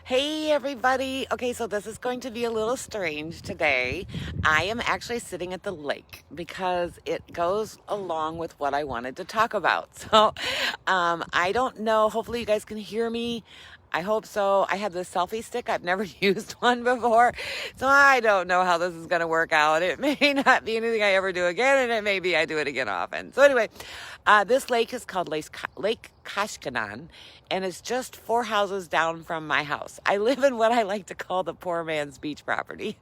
Hey everybody. Okay, so this is going to be a little strange today. I am actually sitting at the lake because it goes along with what I wanted to talk about. I don't know. Hopefully you guys can hear me. I hope so. I have this selfie stick. I've never used one before. So I don't know how this is going to work out. It may not be anything I ever do again, and it may be I do it again often. So anyway, this lake is called Lake Kashkanan, and it's just 4 houses down from my house. I live in what I like to call the poor man's beach property.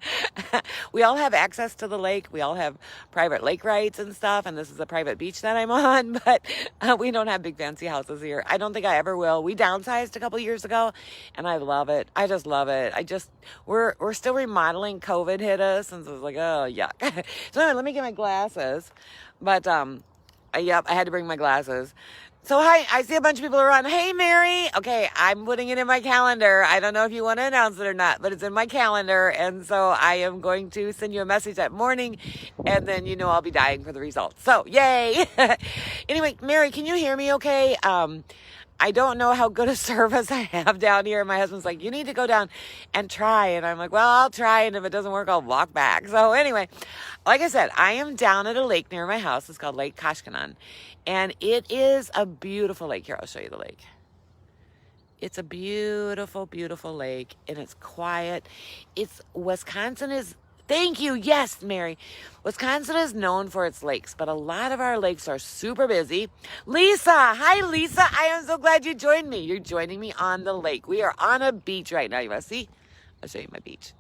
We all have access to the lake. We all have private lake rights and stuff, and this is a private beach that I'm on, but we don't have big fancy houses here. I don't think I ever will. We downsized a couple years ago, and I love it. I just love it. We're still remodeling. COVID hit us, and so it's like, oh, yuck. So anyway, let me get my glasses. But, yep, I had to bring my glasses. So hi, I see a bunch of people around. Hey, Mary. Okay, I'm putting it in my calendar. I don't know if you want to announce it or not, but it's in my calendar. And so I am going to send you a message that morning, and then I'll be dying for the results. So yay. Anyway, Mary, can you hear me okay? I don't know how good a service I have down here. My husband's like, you need to go down and try. And I'm like, well, I'll try. And if it doesn't work, I'll walk back. So anyway, like I said, I am down at a lake near my house. It's called Lake Kashkanan. And it is a beautiful lake. Here, I'll show you the lake. It's a beautiful, beautiful lake. And it's quiet. Wisconsin is... Thank you. Yes, Mary. Wisconsin is known for its lakes, but a lot of our lakes are super busy. Lisa. Hi, Lisa. I am so glad you joined me. You're joining me on the lake. We are on a beach right now. You want to see? I'll show you my beach.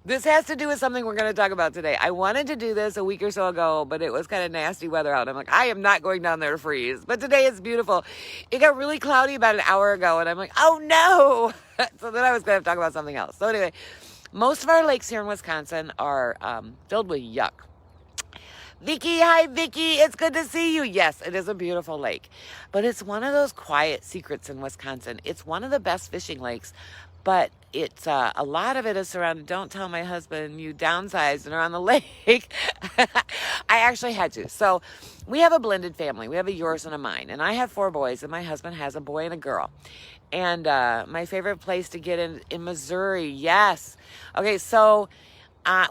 This has to do with something we're going to talk about today. I wanted to do this a week or so ago, but it was kind of nasty weather out. I'm like, I am not going down there to freeze. But today it's beautiful. It got really cloudy about an hour ago, and I'm like, oh, no. So then I was going to talk about something else. So anyway, most of our lakes here in Wisconsin are filled with yuck. Vicky, hi, Vicky. It's good to see you. Yes, it is a beautiful lake, but it's one of those quiet secrets in Wisconsin. It's one of the best fishing lakes, but it's a lot of it is surrounded. Don't tell my husband you downsized and are on the lake. I actually had to. So we have a blended family. We have a yours and a mine, and I have 4 boys, and my husband has a boy and a girl. And my favorite place to get in Missouri, yes. Okay, so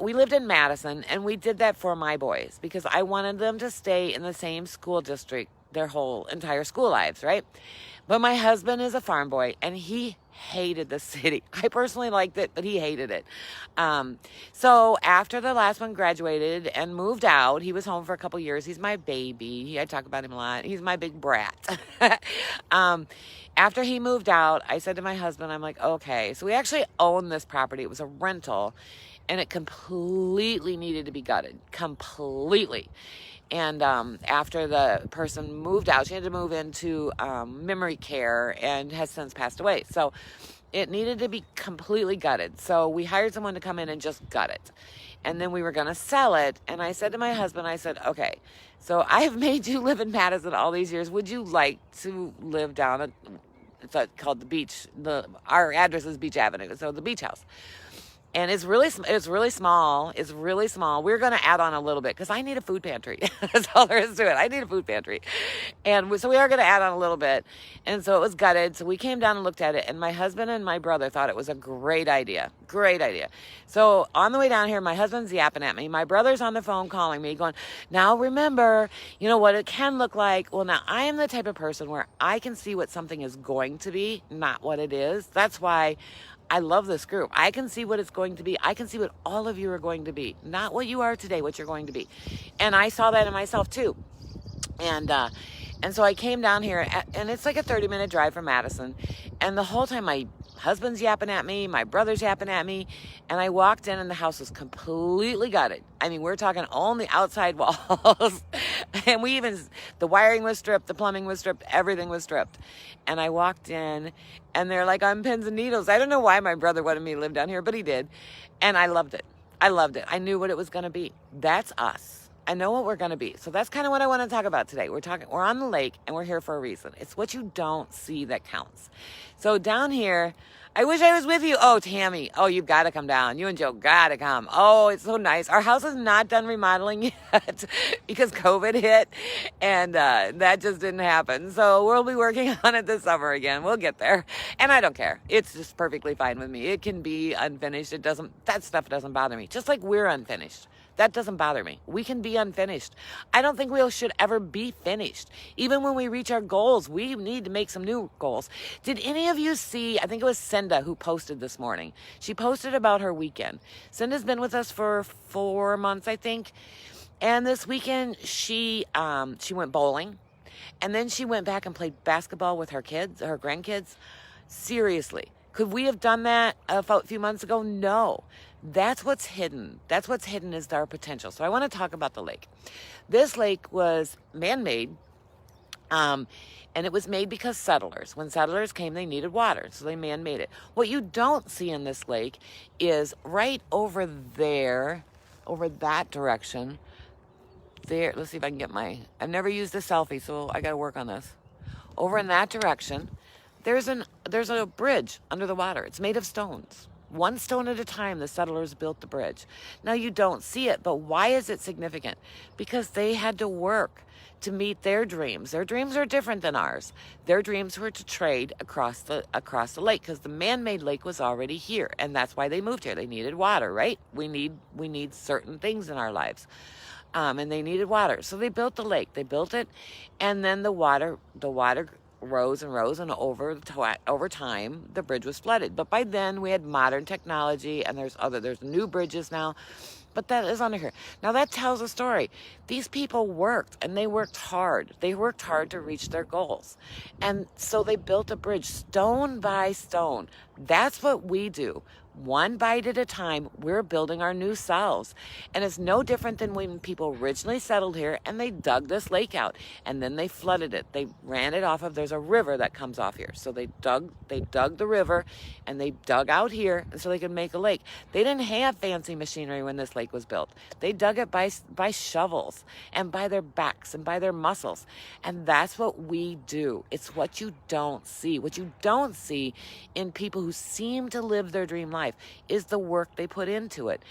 we lived in Madison, and we did that for my boys because I wanted them to stay in the same school district their whole entire school lives, right? But my husband is a farm boy, and he hated the city. I personally liked it, but he hated it. So after the last one graduated and moved out, he was home for a couple years. He's my baby. I talk about him a lot. He's my big brat. After he moved out, I said to my husband, I'm like, okay. So we actually owned this property. It was a rental, and it completely needed to be gutted. Completely. And after the person moved out, she had to move into memory care and has since passed away. So it needed to be completely gutted. So we hired someone to come in and just gut it. And then we were going to sell it. And I said to my husband, I said, okay, so I have made you live in Madison all these years. Would you like to live down it's called the beach. Our address is Beach Avenue. So the beach house. And it's really small. It's really small. We're going to add on a little bit because I need a food pantry. That's all there is to it. I need a food pantry. And so we are going to add on a little bit. And so it was gutted. So we came down and looked at it. And my husband and my brother thought it was a great idea. Great idea. So on the way down here, my husband's yapping at me. My brother's on the phone calling me going, now remember, what it can look like. Well, now I am the type of person where I can see what something is going to be, not what it is. That's why I love this group. I can see what it's going to be. I can see what all of you are going to be. Not what you are today, what you're going to be. And I saw that in myself too. And so I came down here, and it's like a 30-minute drive from Madison. And the whole time my husband's yapping at me, my brother's yapping at me, and I walked in and the house was completely gutted. I mean, we're talking only outside walls. And the wiring was stripped, the plumbing was stripped, everything was stripped. And I walked in, and they're like on pins and needles. I don't know why my brother wanted me to live down here, but he did. And I loved it. I loved it. I knew what it was going to be. That's us. I know what we're going to be. So that's kind of what I want to talk about today. We're on the lake and we're here for a reason. It's what you don't see that counts. So down here, I wish I was with you. Oh, Tammy. Oh, you've got to come down. You and Joe got to come. Oh, it's so nice. Our house is not done remodeling yet because COVID hit and that just didn't happen. So we'll be working on it this summer again. We'll get there. And I don't care. It's just perfectly fine with me. It can be unfinished. That stuff doesn't bother me. Just like we're unfinished. That doesn't bother me. We can be unfinished. I don't think we should ever be finished. Even when we reach our goals, we need to make some new goals. Did any of you see, I think it was Cinda who posted this morning. She posted about her weekend. Cinda's been with us for 4 months, I think. And this weekend, she went bowling. And then she went back and played basketball with her kids, her grandkids. Seriously. Could we have done that a few months ago? No. That's what's hidden. That's what's hidden is our potential. So I want to talk about the lake. This lake was man-made, and it was made because when settlers came, they needed water, so they man-made it. What you don't see in this lake is right over there, over that direction. There, let's see if I can get I've never used a selfie, so I got to work on this. Over in that direction, there's a bridge under the water. It's made of stones. One stone at a time, the settlers built the bridge. Now you don't see it, but why is it significant? Because they had to work to meet their dreams. Their dreams are different than ours. Their dreams were to trade across the lake because the man-made lake was already here, and that's why they moved here. They needed water, right? We need certain things in our lives. And they needed water. So they built the lake. They built it, and then the water rose and rose, and over time the bridge was flooded. But by then we had modern technology, and there's new bridges now, but that is under here. Now that tells a story. These people worked, and they worked hard. They worked hard to reach their goals, and so they built a bridge stone by stone. That's what we do. One bite at a time, we're building our new selves. And it's no different than when people originally settled here and they dug this lake out and then they flooded it. They ran it off there's a river that comes off here. So they dug the river and they dug out here so they could make a lake. They didn't have fancy machinery when this lake was built. They dug it by shovels and by their backs and by their muscles. And that's what we do. It's what you don't see. What you don't see in people who seem to live their dream life is the work they put into it.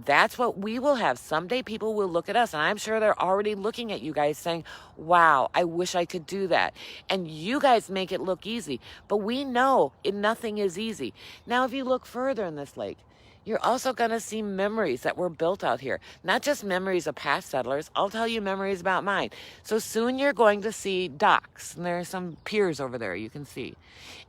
That's what we will have. Someday people will look at us, and I'm sure they're already looking at you guys saying, wow, I wish I could do that. And you guys make it look easy. But we know nothing is easy. Now, if you look further in this lake, you're also going to see memories that were built out here. Not just memories of past settlers. I'll tell you memories about mine. So soon you're going to see docks. And there are some piers over there you can see.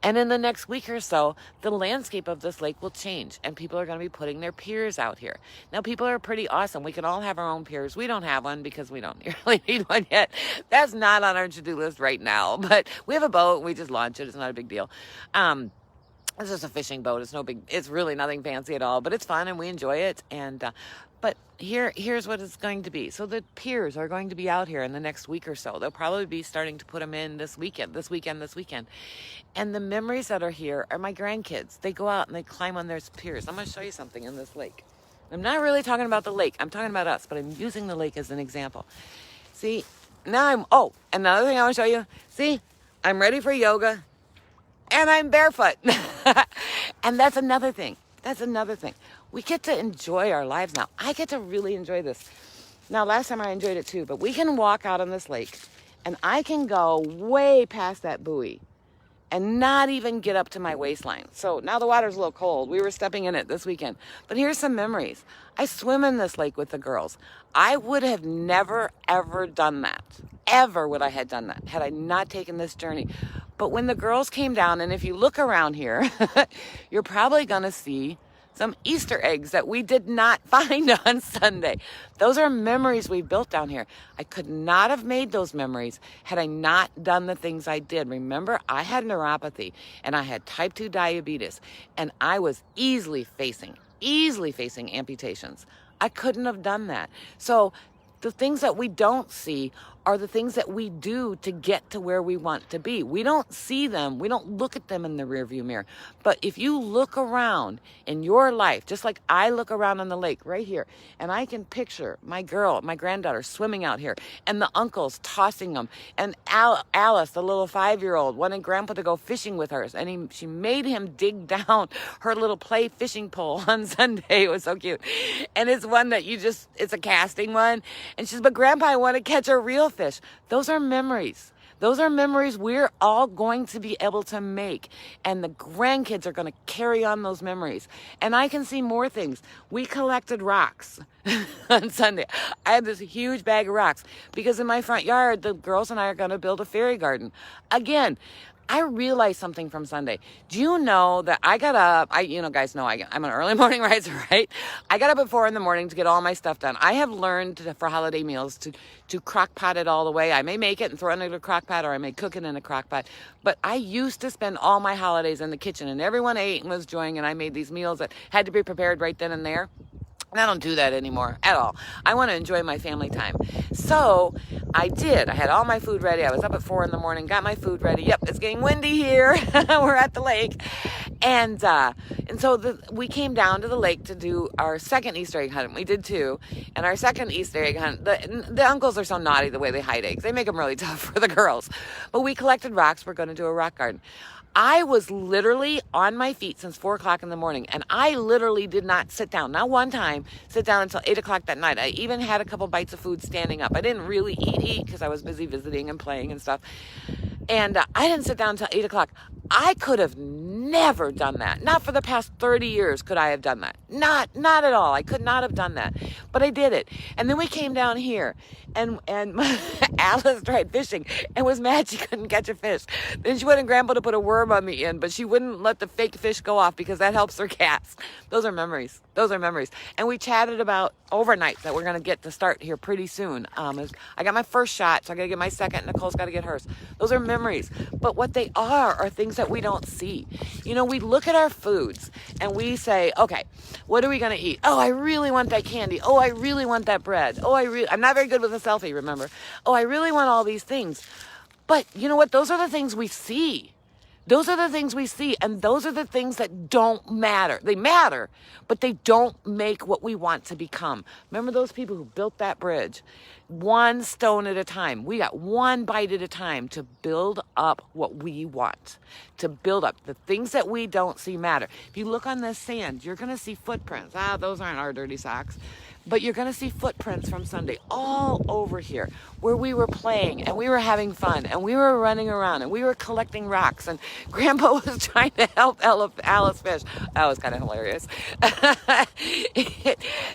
And in the next week or so, the landscape of this lake will change. And people are going to be putting their piers out here. Now, people are pretty awesome. We can all have our own piers. We don't have one because we don't really need one yet. That's not on our to-do list right now. But we have a boat. We just launch it. It's not a big deal. It's just a fishing boat. It's really nothing fancy at all, but it's fun and we enjoy it. And, but here's what it's going to be. So the piers are going to be out here in the next week or so. They'll probably be starting to put them in this weekend. And the memories that are here are my grandkids. They go out and they climb on those piers. I'm going to show you something in this lake. I'm not really talking about the lake. I'm talking about us, but I'm using the lake as an example. See, now another thing I want to show you. See, I'm ready for yoga. And I'm barefoot. And that's another thing. We get to enjoy our lives now. I get to really enjoy this. Now, last time I enjoyed it too, but we can walk out on this lake and I can go way past that buoy and not even get up to my waistline. So now the water's a little cold. We were stepping in it this weekend. But here's some memories. I swim in this lake with the girls. I would have never, ever done that. Ever would I have done that had I not taken this journey. But when the girls came down, and if you look around here, you're probably going to see some Easter eggs that we did not find on Sunday. Those are memories we built down here. I could not have made those memories had I not done the things I did. Remember, I had neuropathy and I had type 2 diabetes, and I was easily facing amputations. I couldn't have done that. So the things that we don't see are the things that we do to get to where we want to be. We don't see them. We don't look at them in the rearview mirror. But if you look around in your life, just like I look around on the lake right here, and I can picture my granddaughter swimming out here, and the uncles tossing them, and Alice, the little 5-year-old, wanting Grandpa to go fishing with her, and she made him dig down her little play fishing pole on Sunday. It was so cute. And it's one that it's a casting one. And she says, but Grandpa, I want to catch a real fish. Those are memories. Those are memories we're all going to be able to make. And the grandkids are going to carry on those memories. And I can see more things. We collected rocks on Sunday. I had this huge bag of rocks because in my front yard, the girls and I are going to build a fairy garden. Again, I realized something from Sunday. Do you know that I got up, guys know I'm an early morning riser, right? I got up at 4 a.m. to get all my stuff done. I have learned for holiday meals to crock pot it all the way. I may make it and throw it into a crock pot, or I may cook it in a crock pot. But I used to spend all my holidays in the kitchen, and everyone ate and was enjoying, and I made these meals that had to be prepared right then and there. And I don't do that anymore at all. I want to enjoy my family time. So I did. I had all my food ready. I was up at 4 a.m, got my food ready. Yep, it's getting windy here. We're at the lake. And so we came down to the lake to do our second Easter egg hunt. We did 2. And our second Easter egg hunt, the uncles are so naughty the way they hide eggs. They make them really tough for the girls. But we collected rocks. We're going to do a rock garden. I was literally on my feet since 4 o'clock in the morning, and I literally did not sit down, not one time, sit down until 8 o'clock that night. I even had a couple bites of food standing up. I didn't really eat because I was busy visiting and playing and stuff. And I didn't sit down until 8 o'clock. I could have never done that. Not for the past 30 years could I have done that. Not at all. I could not have done that. But I did it. And then we came down here, and Alice tried fishing and was mad she couldn't catch a fish. Then she wanted Grandpa to put a worm on the end, but she wouldn't let the fake fish go off because that helps her cast. Those are memories. Those are memories. And we chatted about overnight that we're going to get to start here pretty soon. I got my first shot, so I got to get my second. Nicole's got to get hers. Those are memories. But what they are things that we don't see. We look at our foods and we say, okay, what are we going to eat? Oh, I really want that candy. Oh, I really want that bread. Oh, I'm not very good with a selfie, remember? Oh, I really want all these things. But you know what? Those are the things we see. Those are the things we see, and those are the things that don't matter. They matter, but they don't make what we want to become. Remember those people who built that bridge? One stone at a time. We got one bite at a time to build up what we want. To build up. The things that we don't see matter. If you look on this sand, you're going to see footprints. Those aren't our dirty socks. But you're going to see footprints from Sunday all over here where we were playing and we were having fun and we were running around and we were collecting rocks and Grandpa was trying to help Alice fish. That was kind of hilarious.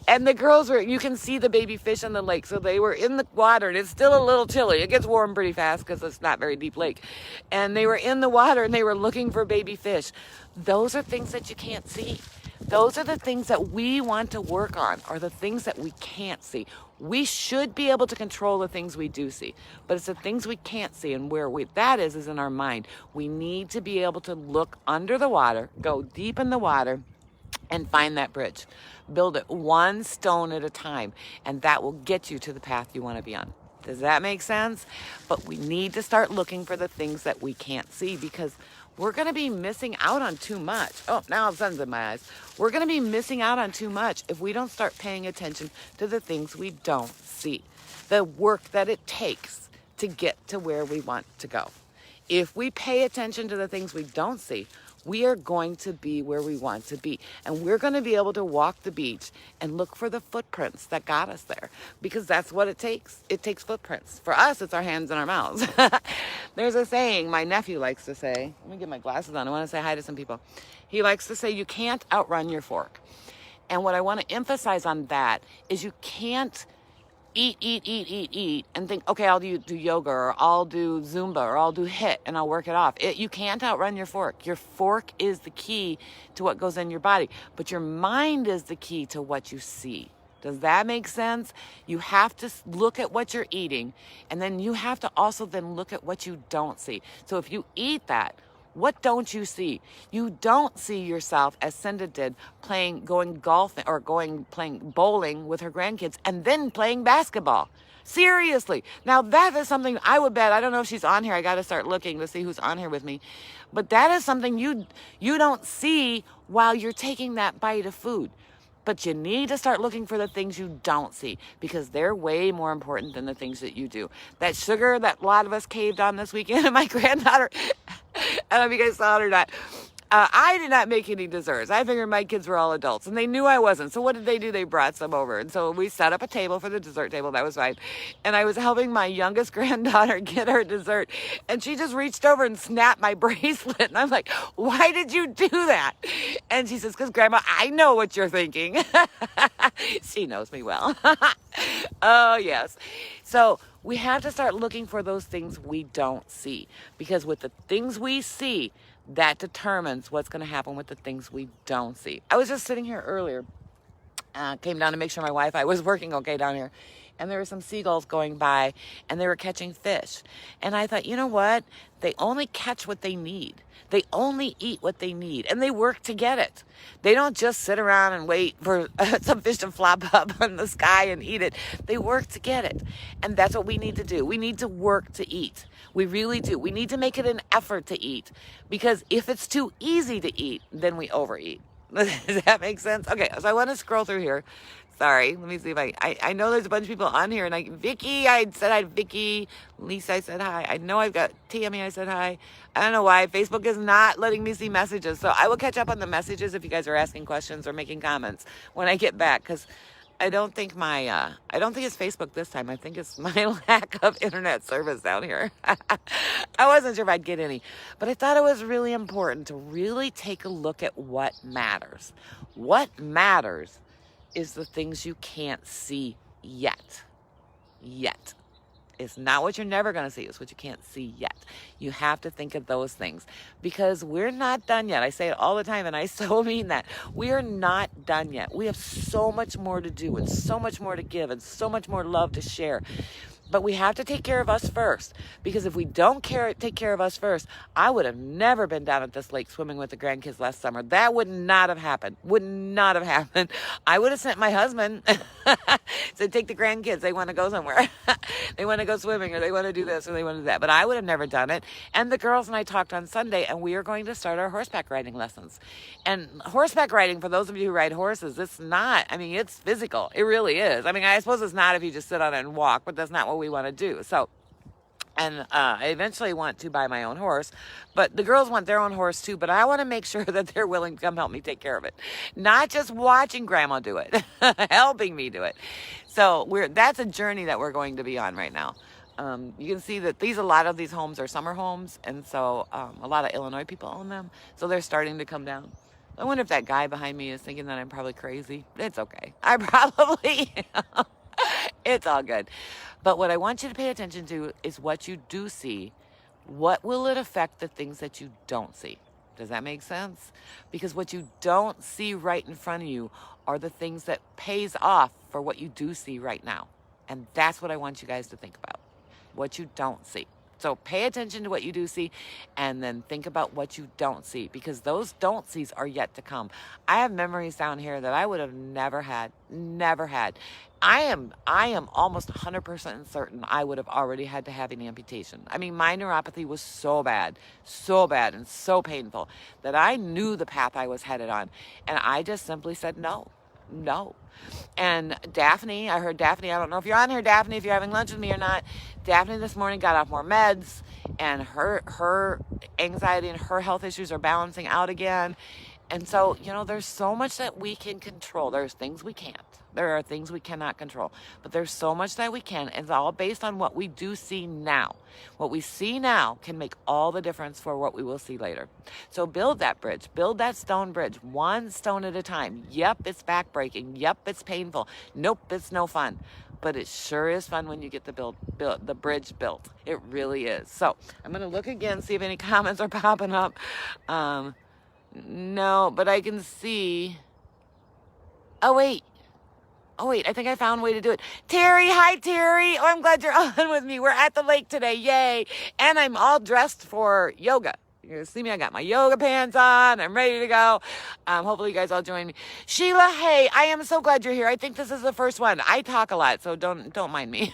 And the girls you can see the baby fish in the lake. So they were in the water and it's still a little chilly. It gets warm pretty fast because it's not very deep lake. And they were in the water and they were looking for baby fish. Those are things that you can't see. Those are the things that we want to work on, or the things that we can't see. We should be able to control the things we do see, but it's the things we can't see, and that is in our mind. We need to be able to look under the water, go deep in the water, and find that bridge. Build it one stone at a time, and that will get you to the path you want to be on. Does that make sense? But we need to start looking for the things that we can't see, because we're going to be missing out on too much. Oh, now the sun's in my eyes. We're going to be missing out on too much if we don't start paying attention to the things we don't see. The work that it takes to get to where we want to go. If we pay attention to the things we don't see, we are going to be where we want to be. And we're going to be able to walk the beach and look for the footprints that got us there. Because that's what it takes. It takes footprints. For us, it's our hands and our mouths. There's a saying my nephew likes to say. Let me get my glasses on. I want to say hi to some people. He likes to say, you can't outrun your fork. And what I want to emphasize on that is you can't eat, and think, okay, I'll do yoga, or I'll do Zumba, or I'll do HIIT, and I'll work it off. You can't outrun your fork. Your fork is the key to what goes in your body, but your mind is the key to what you see. Does that make sense? You have to look at what you're eating, and then you have to also then look at what you don't see. So if you eat that, what don't you see? You don't see yourself, as Cinda did, going golfing or playing bowling with her grandkids and then playing basketball. Seriously. Now that is something I would bet. I don't know if she's on here. I got to start looking to see who's on here with me. But that is something you don't see while you're taking that bite of food. But you need to start looking for the things you don't see, because they're way more important than the things that you do. That sugar that a lot of us caved on this weekend, and my granddaughter, I don't know if you guys saw it or not. I did not make any desserts. I figured my kids were all adults, and they knew I wasn't. So what did they do? They brought some over. And so we set up a table for the dessert table. That was fine. And I was helping my youngest granddaughter get her dessert. And she just reached over and snapped my bracelet. And I'm like, why did you do that? And she says, because Grandma, I know what you're thinking. She knows me well. Oh, yes. So we have to start looking for those things we don't see. Because with the things we see, that determines what's going to happen with the things we don't see. I was just sitting here earlier, came down to make sure my Wi-Fi was working okay down here, and there were some seagulls going by, and they were catching fish. And I thought, you know what? They only catch what they need. They only eat what they need, and they work to get it. They don't just sit around and wait for some fish to flop up in the sky and eat it. They work to get it, and that's what we need to do. We need to work to eat. We really do. We need to make it an effort to eat, because if it's too easy to eat, then we overeat. Does that make sense? Okay, so I want to scroll through here. Sorry, let me see if I know there's a bunch of people on here, and Vicky, I said hi. Vicky, Lisa, I said hi. I know I've got Tammy, I said hi. I don't know why Facebook is not letting me see messages, so I will catch up on the messages if you guys are asking questions or making comments when I get back, because I don't think it's Facebook this time. I think it's my lack of internet service down here. I wasn't sure if I'd get any, but I thought it was really important to really take a look at what matters. What matters is the things you can't see yet. It's not what you're never going to see. It's what you can't see yet. You have to think of those things, because we're not done yet. I say it all the time, and I so mean that. We are not done yet. We have so much more to do, and so much more to give, and so much more love to share. But we have to take care of us first, because if we don't take care of us first, I would have never been down at this lake swimming with the grandkids last summer. That would not have happened. Would not have happened. I would have sent my husband, said, take the grandkids. They want to go somewhere. They want to go swimming, or they want to do this, or they want to do that. But I would have never done it. And the girls and I talked on Sunday, and we are going to start our horseback riding lessons. And horseback riding, for those of you who ride horses, it's physical. It really is. I suppose it's not if you just sit on it and walk, but that's not what we want to do. So, and I eventually want to buy my own horse, but the girls want their own horse too. But I want to make sure that they're willing to come help me take care of it, not just watching Grandma do it, helping me do it. So that's a journey that we're going to be on right now. You can see that a lot of these homes are summer homes, and so a lot of Illinois people own them, so they're starting to come down. I wonder if that guy behind me is thinking that I'm probably crazy. It's okay. I probably am. It's all good. But what I want you to pay attention to is what you do see. What will it affect the things that you don't see? Does that make sense? Because what you don't see right in front of you are the things that pays off for what you do see right now. And that's what I want you guys to think about. What you don't see. So pay attention to what you do see, and then think about what you don't see, because those don't sees are yet to come. I have memories down here that I would have never had. I am almost 100% certain I would have already had to have an amputation. My neuropathy was so bad and so painful that I knew the path I was headed on, and I just simply said no. And Daphne, I heard Daphne, I don't know if you're on here, Daphne, if you're having lunch with me or not. Daphne this morning got off more meds, and her anxiety and her health issues are balancing out again. And so, there's so much that we can control. There's things we can't. There are things we cannot control. But there's so much that we can. It's all based on what we do see now. What we see now can make all the difference for what we will see later. So build that bridge. Build that stone bridge, one stone at a time. Yep, it's backbreaking. Yep, it's painful. Nope, it's no fun. But it sure is fun when you get the bridge built. It really is. So I'm going to look again, see if any comments are popping up. No, but I can see. Oh, wait, I think I found a way to do it. Terry, hi, Terry. Oh, I'm glad you're on with me. We're at the lake today. Yay. And I'm all dressed for yoga. You're going to see me. I got my yoga pants on. I'm ready to go. Hopefully you guys all join me. Sheila, hey, I am so glad you're here. I think this is the first one. I talk a lot, so don't mind me.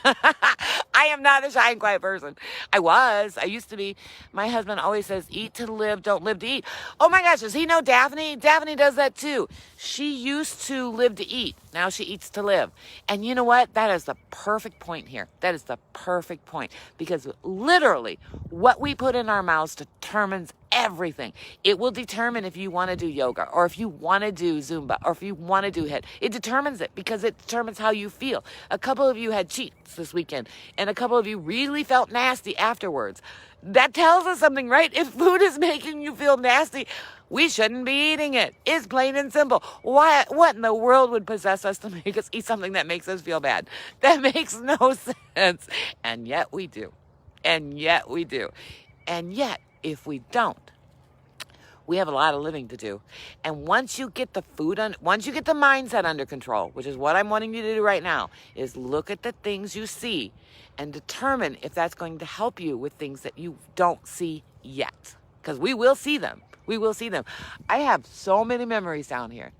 I am not a shy and quiet person. I used to be. My husband always says, eat to live, don't live to eat. Oh my gosh, does he know Daphne? Daphne does that too. She used to live to eat. Now she eats to live. And you know what? That is the perfect point here. That is the perfect point. Because literally, what we put in our mouths determines everything. It will determine if you want to do yoga, or if you want to do Zumba, or if you want to do HIIT. It determines it, because it determines how you feel. A couple of you had cheats this weekend, and a couple of you really felt nasty afterwards. That tells us something, right? If food is making you feel nasty, we shouldn't be eating it. It's plain and simple. What in the world would possess us to make us eat something that makes us feel bad? That makes no sense. And yet we do. And yet we do. And yet, if we don't, we have a lot of living to do. And once you get the once you get the mindset under control, which is what I'm wanting you to do right now, is look at the things you see and determine if that's going to help you with things that you don't see yet. Because we will see them. We will see them. I have so many memories down here.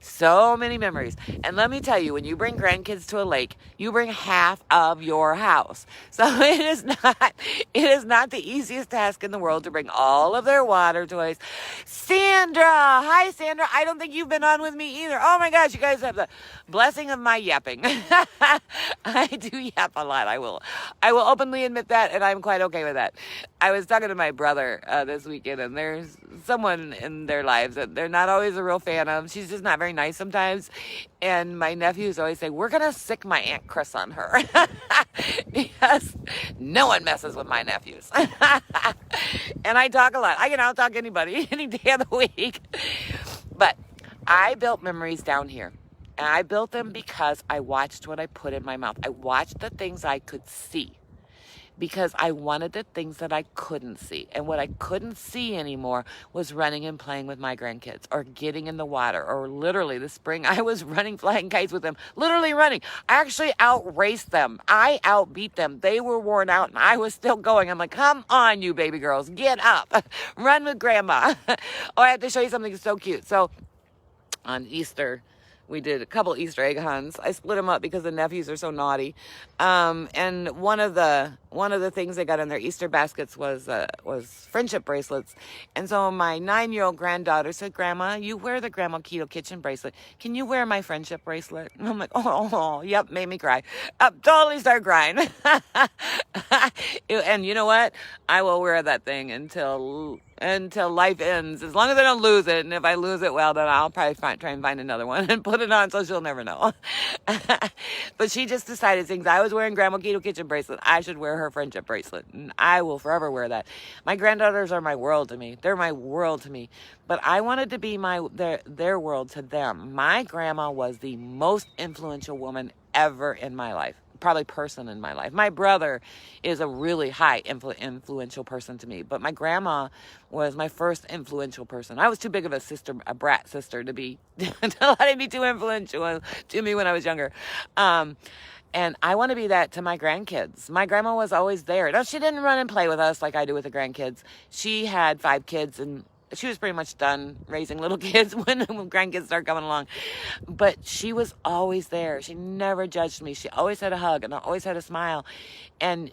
So many memories. And let me tell you, when you bring grandkids to a lake, you bring half of your house. So it is not the easiest task in the world to bring all of their water toys. Sandra, hi Sandra. I don't think you've been on with me either. Oh my gosh, you guys have the blessing of my yapping. I do yap a lot. I will openly admit that, and I'm quite okay with that. I was talking to my brother this weekend, and there's someone in their lives that they're not always a real fan of. She's just not very nice sometimes. And my nephews always say, we're going to sick my Aunt Chris on her. Because no one messes with my nephews. And I talk a lot. I can out-talk anybody any day of the week. But I built memories down here. And I built them because I watched what I put in my mouth. I watched the things I could see, because I wanted the things that I couldn't see. And what I couldn't see anymore was running and playing with my grandkids, or getting in the water, or literally this spring I was running, flying kites with them, literally running. I actually outraced them. I outbeat them. They were worn out and I was still going. I'm like, come on, you baby girls, get up, run with grandma. Oh, I have to show you something so cute. So on Easter, we did a couple Easter egg hunts. I split them up because the nephews are so naughty. And one of the things they got in their Easter baskets was friendship bracelets. And so my 9-year-old granddaughter said, Grandma, you wear the Grandma Keto Kitchen bracelet. Can you wear my friendship bracelet? And I'm like, oh, yep, made me cry. Totally start crying. And you know what? I will wear that thing until life ends, as long as I don't lose it. And if I lose it, well, then I'll probably try and find another one and put it on so she'll never know. But she just decided, since I was wearing Grandma Keto Kitchen bracelet, I should wear her friendship bracelet. And I will forever wear that. My granddaughters are my world to me. They're my world to me. But I wanted to be their world to them. My grandma was the most influential woman ever in my life. Probably person in my life. My brother is a really high influential person to me, but my grandma was my first influential person. I was too big of a brat sister to let him be too influential to me when I was younger. And I want to be that to my grandkids. My grandma was always there. No, she didn't run and play with us like I do with the grandkids. She had 5 kids, and she was pretty much done raising little kids when grandkids start coming along. But she was always there. She never judged me. She always had a hug and always had a smile. And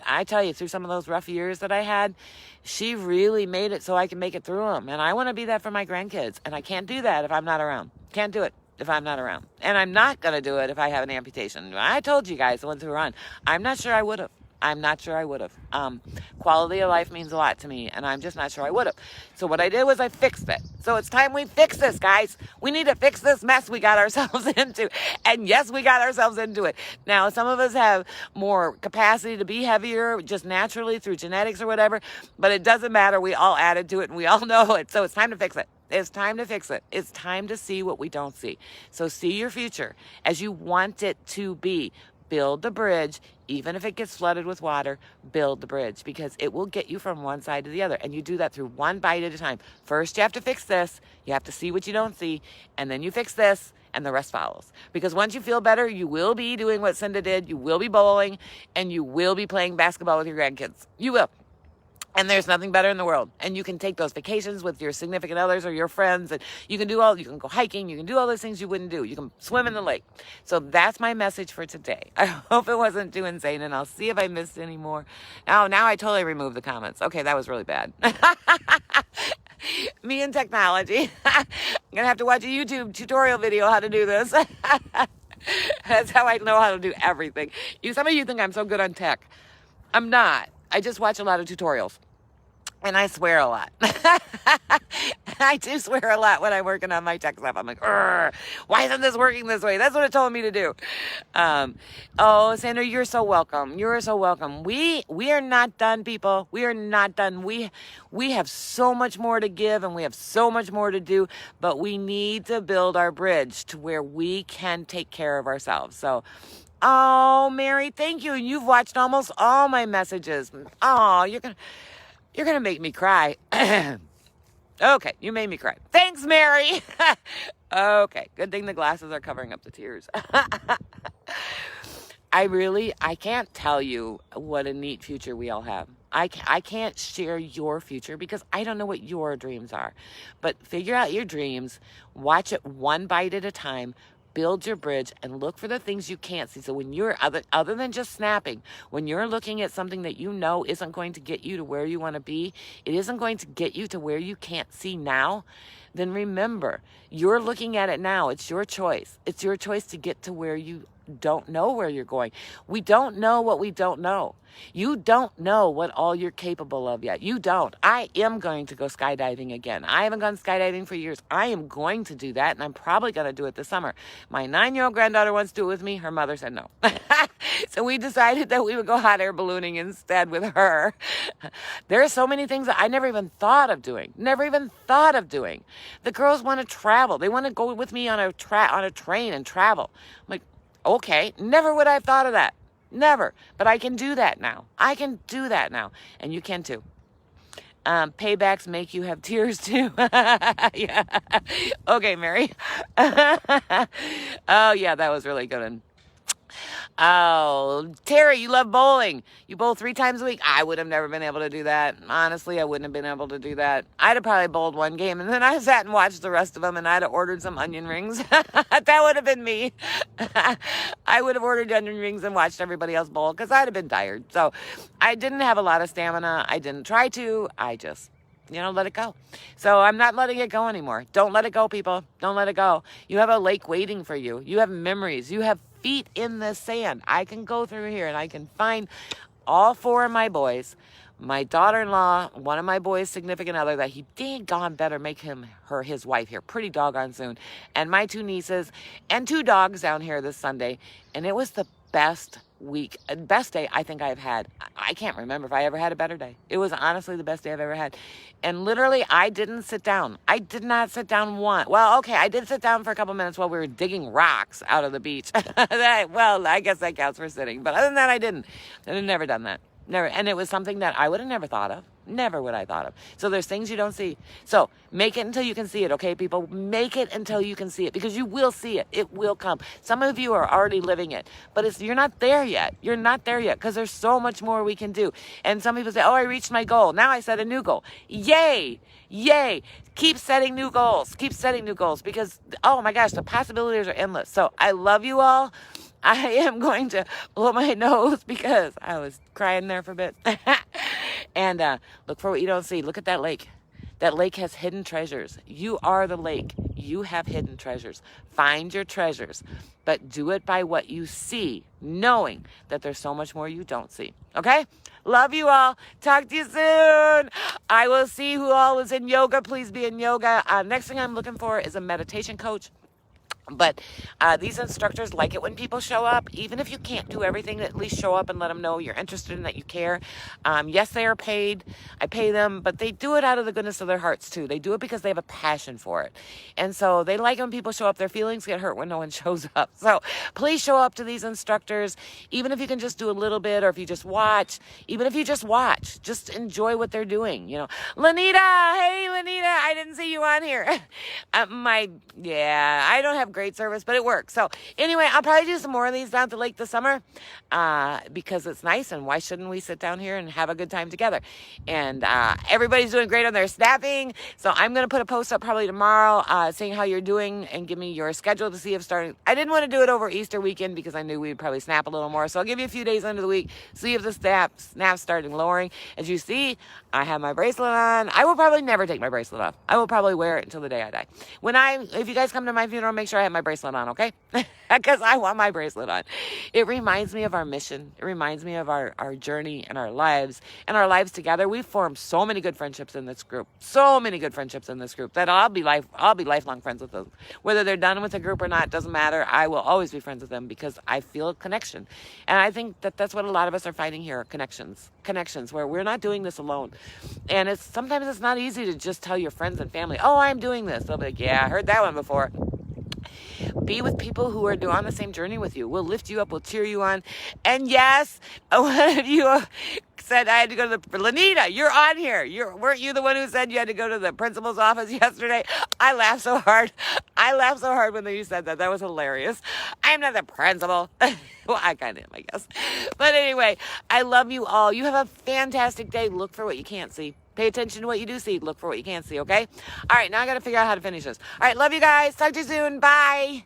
I tell you, through some of those rough years that I had, she really made it so I can make it through them. And I want to be that for my grandkids. And I can't do that if I'm not around. Can't do it if I'm not around. And I'm not going to do it if I have an amputation. I told you guys, the ones who were on, I'm not sure I would have. Quality of life means a lot to me, and I'm just not sure I would have. So what I did was I fixed it. So it's time we fix this, guys. We need to fix this mess we got ourselves into. And yes, we got ourselves into it. Now, some of us have more capacity to be heavier just naturally through genetics or whatever, but it doesn't matter. We all added to it, and we all know it. So it's time to fix it. It's time to fix it. It's time to see what we don't see. So see your future as you want it to be. Build the bridge. Even if it gets flooded with water, build the bridge, because it will get you from one side to the other. And you do that through one bite at a time. First, you have to fix this. You have to see what you don't see. And then you fix this, and the rest follows. Because once you feel better, you will be doing what Cinda did. You will be bowling, and you will be playing basketball with your grandkids. You will. And there's nothing better in the world. And you can take those vacations with your significant others or your friends, and you can go hiking, you can do all those things you wouldn't do. You can swim in the lake. So that's my message for today. I hope it wasn't too insane, and I'll see if I missed any more. Oh, now I totally removed the comments. Okay, that was really bad. Me and technology. I'm going to have to watch a YouTube tutorial video how to do this. That's how I know how to do everything. Some of you think I'm so good on tech. I'm not. I just watch a lot of tutorials. And I swear a lot. I do swear a lot when I'm working on my tech stuff. I'm like, why isn't this working this way? That's what it told me to do. Oh, Sandra, you're so welcome. You're so welcome. We are not done, people. We are not done. We have so much more to give, and we have so much more to do, but we need to build our bridge to where we can take care of ourselves. So, oh, Mary, thank you. You've watched almost all my messages. Oh, you're going to make me cry. Okay, you made me cry. Thanks, Mary. Okay, good thing the glasses are covering up the tears. I can't tell you what a neat future we all have. I can't share your future because I don't know what your dreams are. But figure out your dreams, watch it one bite at a time, build your bridge, and look for the things you can't see. So when you're, other than just snapping, when you're looking at something that you know isn't going to get you to where you want to be, it isn't going to get you to where you can't see now, then remember, you're looking at it now. It's your choice. It's your choice to get to where you don't know where you're going. We don't know what we don't know. You don't know what all you're capable of yet. You don't. I am going to go skydiving again. I haven't gone skydiving for years. I am going to do that, and I'm probably going to do it this summer. My 9-year-old granddaughter wants to do it with me. Her mother said no. So we decided that we would go hot air ballooning instead with her. There are so many things that I never even thought of doing. The girls want to travel. They want to go with me on a train and travel. I'm like, okay, never would I have thought of that. Never. But I can do that now. And you can too. Paybacks make you have tears too. Yeah. Okay, Mary. Oh, yeah, that was really good. And oh, Terry, you love bowling. You bowl 3 times a week. I would have never been able to do that. Honestly, I wouldn't have been able to do that. I'd have probably bowled 1 game, and then I sat and watched the rest of them, and I'd have ordered some onion rings. That would have been me. I would have ordered onion rings and watched everybody else bowl, because I'd have been tired. So I didn't have a lot of stamina. I didn't try to. I just let it go. So I'm not letting it go anymore. Don't let it go, people. Don't let it go. You have a lake waiting for you. You have memories. You have feet in the sand. I can go through here and I can find all 4 of my boys, my daughter-in-law, one of my boys' significant other that he daggone better make his wife here pretty doggone soon, and my 2 nieces and 2 dogs down here this Sunday. And it was the best day I think I've had. I can't remember if I ever had a better day. It was honestly the best day I've ever had. And literally, I didn't sit down. I did not sit down once. Well, okay, I did sit down for a couple minutes while we were digging rocks out of the beach. I guess that counts for sitting. But other than that, I didn't. I've never done that. Never. And it was something that I would have never thought of. Never would I thought of. So there's things you don't see. So make it until you can see it, okay, people? Make it until you can see it, because you will see it. It will come. Some of you are already living it, but you're not there yet. You're not there yet, because there's so much more we can do. And some people say, oh, I reached my goal. Now I set a new goal. Yay! Yay! Keep setting new goals. Keep setting new goals, because, oh my gosh, the possibilities are endless. So I love you all. I am going to blow my nose because I was crying there for a bit. And look for what you don't see. Look at that lake. That lake has hidden treasures. You are the lake. You have hidden treasures. Find your treasures, but do it by what you see, knowing that there's so much more you don't see. Okay? Love you all. Talk to you soon. I will see who all is in yoga. Please be in yoga. Next thing I'm looking for is a meditation coach. But these instructors like it when people show up. Even if you can't do everything, at least show up and let them know you're interested and that you care. Yes, they are paid. I pay them, but they do it out of the goodness of their hearts too. They do it because they have a passion for it. And so they like when people show up. Their feelings get hurt when no one shows up. So please show up to these instructors, even if you can just do a little bit, or if you just watch. Even if you just watch, just enjoy what they're doing. Lanita, hey Lanita, I didn't see you you on here. I don't have great service, but it works. So anyway, I'll probably do some more of these down at the lake this summer because it's nice, and why shouldn't we sit down here and have a good time together? And everybody's doing great on their snapping. So I'm going to put a post up probably tomorrow saying how you're doing and give me your schedule to see if starting. I didn't want to do it over Easter weekend because I knew we'd probably snap a little more. So I'll give you a few days into the week, see if the snap's starting lowering. As you see, I have my bracelet on. I will probably never take my bracelet off. I will probably wear it until the day I die. If you guys come to my funeral, make sure I have my bracelet on, okay? Because I want my bracelet on. It reminds me of our mission. It reminds me of our journey and our lives together. We've formed so many good friendships in this group. That I'll be lifelong friends with them. Whether they're done with the group or not, doesn't matter. I will always be friends with them because I feel a connection. And I think that's what a lot of us are finding here, connections where we're not doing this alone. And sometimes it's not easy to just tell your friends and family, oh, I'm doing this. They'll be like, yeah, I heard that one before. Be with people who are on the same journey with you. We'll lift you up. We'll cheer you on. And yes, one of you said I had to go to Lanita, you're on here. Weren't you the one who said you had to go to the principal's office yesterday? I laughed so hard. When you said that. That was hilarious. I'm not the principal. Well, I kind of am, I guess. But anyway, I love you all. You have a fantastic day. Look for what you can't see. Pay attention to what you do see. Look for what you can't see, okay? All right, now I got to figure out how to finish this. All right, love you guys. Talk to you soon. Bye.